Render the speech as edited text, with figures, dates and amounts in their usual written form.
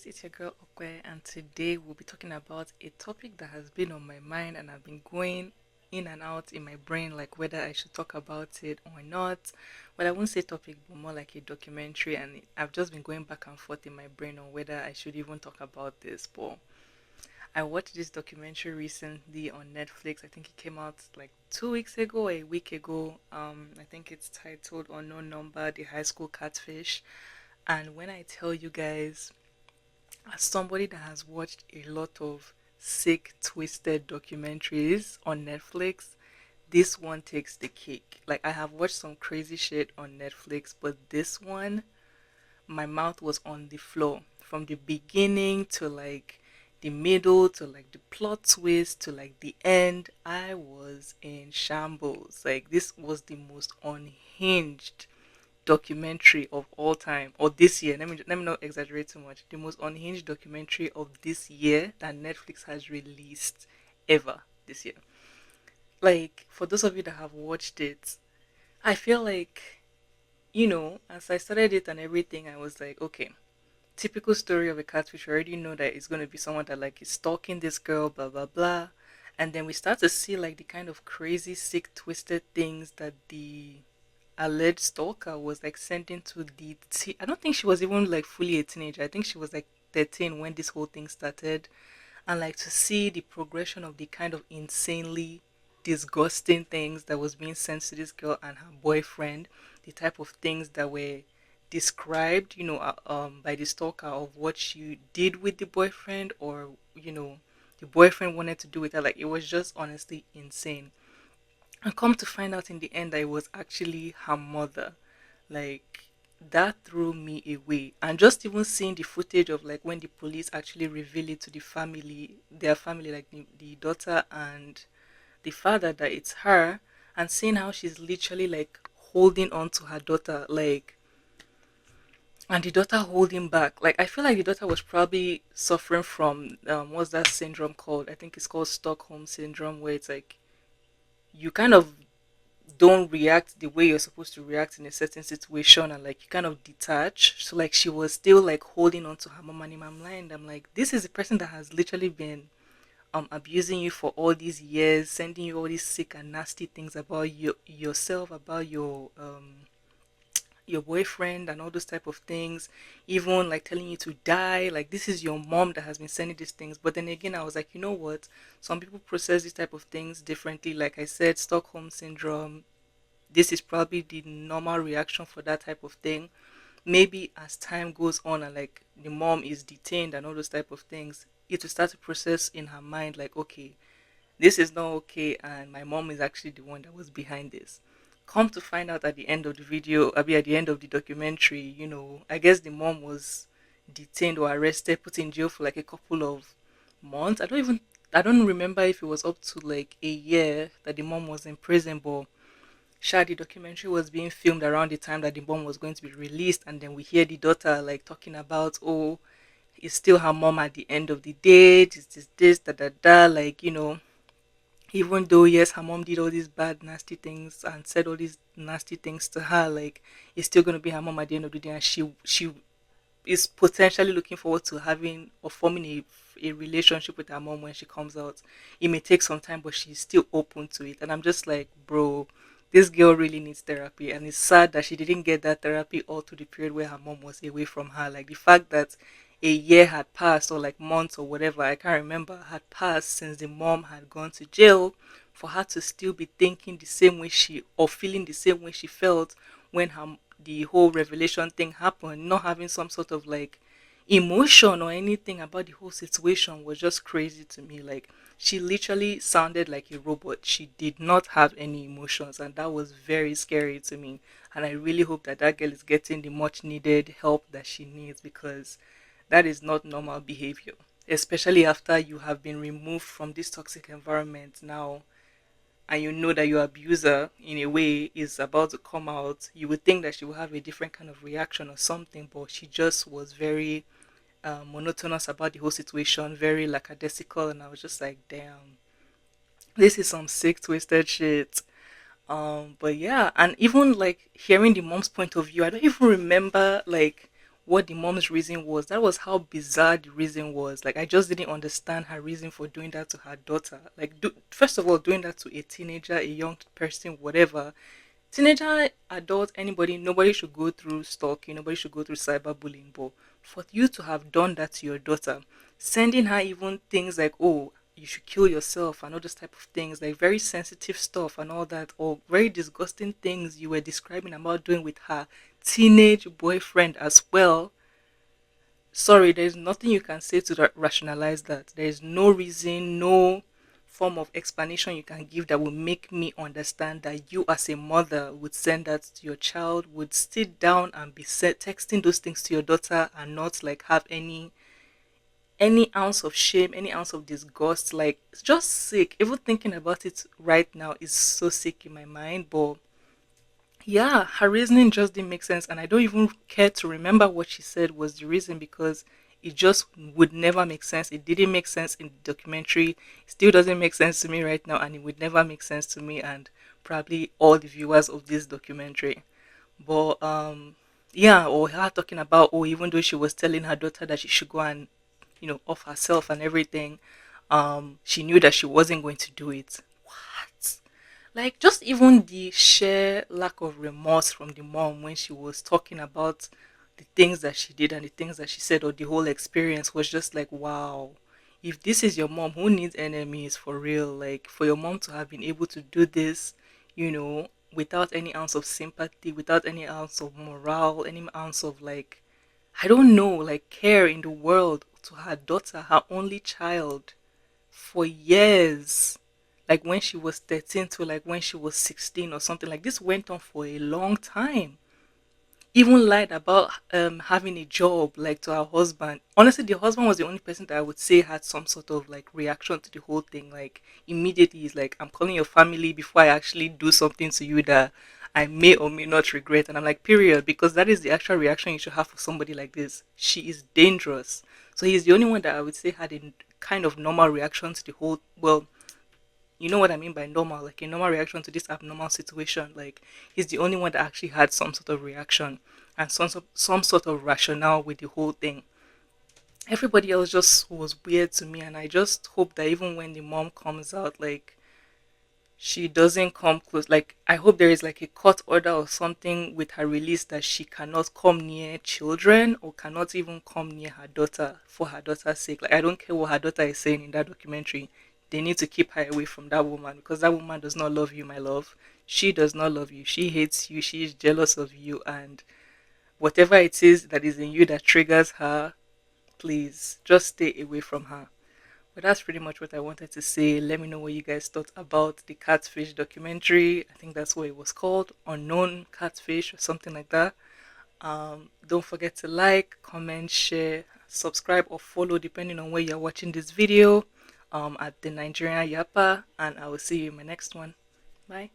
it's your girl Okwe, and today we'll be talking about a topic that has been on my mind and I've been going in and out in my brain, like whether I should talk about it or not. But I won't say topic, but more like a documentary, and I've just been going back and forth in my brain on whether I should even talk about this. But I watched this documentary recently on Netflix. I think it came out like 2 weeks ago or a week ago. I think it's titled Unknown Number: The High School Catfish. And when I tell you guys, as somebody that has watched a lot of sick, twisted documentaries on Netflix, this one takes the cake. Like, I have watched some crazy shit on Netflix, but this one, my mouth was on the floor from the beginning to like the middle to like the plot twist to like the end. I was in shambles. Like, this was the most unhinged documentary of all time, or this year. Let me not exaggerate too much. The most unhinged documentary of this year that Netflix has released ever this year. Like, for those of you that have watched it, I feel like, as I started it and everything, I was like, okay, typical story of a catfish. We already know that it's going to be someone that like is stalking this girl, blah blah blah. And then we start to see like the kind of crazy, sick, twisted things that the alleged stalker was like sending to I don't think she was even like fully a teenager. I think she was like 13 when this whole thing started. And like to see the progression of the kind of insanely disgusting things that was being sent to this girl and her boyfriend, the type of things that were described, by the stalker of what she did with the boyfriend, or the boyfriend wanted to do with her. Like, it was just honestly insane. And come to find out in the end that it was actually her mother. Like, that threw me away. And just even seeing the footage of like when the police actually reveal it to the family, their family, like the daughter and the father, that it's her, and seeing how she's literally like holding on to her daughter, like, and the daughter holding back. Like, I feel like the daughter was probably suffering from what's that syndrome called? I think it's called Stockholm syndrome, where it's like you kind of don't react the way you're supposed to react in a certain situation, and like you kind of detach. So like she was still like holding on to her mom, and in my mind I'm like, this is a person that has literally been abusing you for all these years, sending you all these sick and nasty things about yourself, about your boyfriend and all those type of things, even like telling you to die. Like, this is your mom that has been sending these things. But then again, I was like, you know what, some people process these type of things differently. Like I said, Stockholm syndrome, this is probably the normal reaction for that type of thing. Maybe as time goes on and like the mom is detained and all those type of things, it will start to process in her mind like, okay, this is not okay, and my mom is actually the one that was behind this. Come to find out at the end of the video, I mean, at the end of the documentary, I guess the mom was detained or arrested, put in jail for like a couple of months. I don't remember if it was up to like a year that the mom was in prison, but the documentary was being filmed around the time that the mom was going to be released, and then we hear the daughter like talking about, oh, it's still her mom at the end of the day, this, da da da, like, even though yes, her mom did all these bad nasty things and said all these nasty things to her, like, it's still going to be her mom at the end of the day, and she is potentially looking forward to having or forming a relationship with her mom when she comes out. It may take some time, but she's still open to it. And I'm just like, bro, this girl really needs therapy. And it's sad that she didn't get that therapy all through the period where her mom was away from her. Like, the fact that a year had passed, or like months or whatever, I can't remember, had passed since the mom had gone to jail, for her to still be thinking the same way or feeling the same way she felt when the whole revelation thing happened, not having some sort of like emotion or anything about the whole situation, was just crazy to me. Like, she literally sounded like a robot. She did not have any emotions, and that was very scary to me. And I really hope that that girl is getting the much needed help that she needs, because that is not normal behavior, especially after you have been removed from this toxic environment now, and you know that your abuser in a way is about to come out. You would think that she would have a different kind of reaction or something, but she just was very monotonous about the whole situation, very lackadaisical, and I was just like, damn, this is some sick twisted shit. But yeah, and even like hearing the mom's point of view, I don't even remember like what the mom's reason was. That was how bizarre the reason was. Like I just didn't understand her reason for doing that to her daughter. Like first of all, doing that to a teenager, a young person, whatever. Teenager, adult, anybody, nobody should go through stalking, nobody should go through cyberbullying. But for you to have done that to your daughter, sending her even things like, oh, you should kill yourself and all those type of things, like very sensitive stuff and all that, or very disgusting things you were describing about doing with her teenage boyfriend as well. Sorry, there's nothing you can say to rationalize that. There's no reason, no form of explanation you can give that will make me understand that you as a mother would send that to your child, would sit down and be texting those things to your daughter and not like have any ounce of shame, any ounce of disgust. Like it's just sick. Even thinking about it right now is so sick in my mind. But yeah, her reasoning just didn't make sense, and I don't even care to remember what she said was the reason because it just would never make sense. It didn't make sense in the documentary. It still doesn't make sense to me right now, and it would never make sense to me and probably all the viewers of this documentary. But yeah, or her talking about, oh, even though she was telling her daughter that she should go and off herself and everything, she knew that she wasn't going to do it. What? Like just even the sheer lack of remorse from the mom when she was talking about the things that she did and the things that she said, or the whole experience was just like, wow. If this is your mom, who needs enemies for real? Like for your mom to have been able to do this, without any ounce of sympathy, without any ounce of morale, any ounce of like, I don't know, like care in the world to her daughter, her only child, for years, like when she was 13 to like when she was 16 or something. Like this went on for a long time. Even lied about having a job, like to her husband. Honestly, the husband was the only person that I would say had some sort of like reaction to the whole thing. Like immediately he's like, I'm calling your family before I actually do something to you that I may or may not regret. And I'm like, period, because that is the actual reaction you should have for somebody like this. She is dangerous. So he's the only one that I would say had a kind of normal reaction to the whole, well, you know what I mean by normal, like a normal reaction to this abnormal situation. Like he's the only one that actually had some sort of reaction and some sort of rationale with the whole thing. Everybody else just was weird to me, and I just hope that even when the mom comes out, like she doesn't come close. Like I hope there is like a court order or something with her release that she cannot come near children or cannot even come near her daughter for her daughter's sake. Like I don't care what her daughter is saying in that documentary. They need to keep her away from that woman because that woman does not love you, my love. She does not love you. She hates you. She is jealous of you, and whatever it is that is in you that triggers her, please just stay away from her. But that's pretty much what I wanted to say. Let me know what you guys thought about the Catfish documentary. I think that's what it was called, Unknown Catfish or something like that. Don't forget to like, comment, share, subscribe, or follow depending on where you're watching this video. At the Nigerian Yapa, and I will see you in my next one. Bye.